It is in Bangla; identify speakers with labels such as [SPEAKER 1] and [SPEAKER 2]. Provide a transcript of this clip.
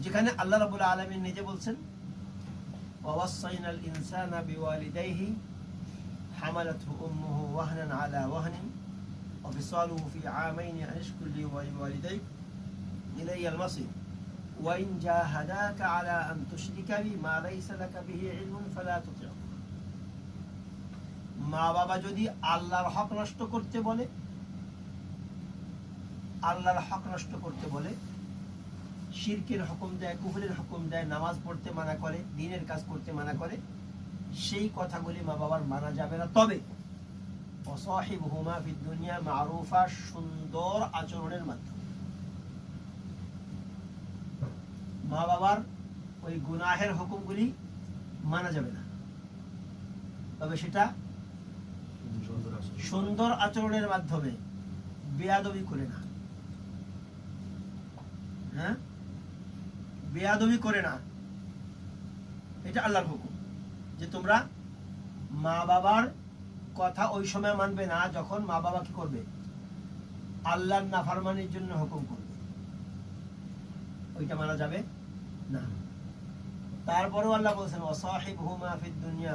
[SPEAKER 1] যেখানে আল্লাহ রাব্বুল আলামিন নিজে বলছেন ওয়াসাইনাল ইনসানা বিওয়ালিদাইহি হামালাতহু উম্মুহু ওয়াহনান আলা ওয়াহনিন ওয়া ফিসালুহু ফি আমাইনি আন ইশকুর লি ওয়া লিওয়ালিদাইক ইলাইয়াল মাসির ওয়া ইন জাহাদাকা আলা আন তুশরিকা বি মা লাইসা লাকা বিহি ইলমুন ফালা তুতি'হুমা। মা বাবা যদি আল্লাহর হক নষ্ট করতে বলে, আল্লাহর হক নষ্ট করতে বলে, শিরকের হুকুম দেয়, কুফরের হুকুম দেয়, নামাজ পড়তে মানা করে, দ্বীনের কাজ করতে মানা করে, সেই কথাগুলি মা বাবার মানা যাবে না। তবে ওয়াসাহিবহুমা ফিদ দুনিয়া মারুফা, সুন্দর আচরণের মাধ্যমে। মা বাবার ওই গুনাহের হুকুমগুলি মানা যাবে না, তবে সেটা সুন্দর আচরণের মাধ্যমে, বেয়াদবি করে না। হ্যাঁ, বেয়াদবি করে না, এটা আল্লাহর হুকুম যে তোমরা মা বাবার কথা ওই সময় মানবে না যখন মা বাবা কি করবে, আল্লাহর নাফরমানির জন্য হুকুম করবে, ওইটা মানা যাবে না। তারপরেও আল্লাহ বলছেন ওয়াসাহিবহুমা ফিদ দুনিয়া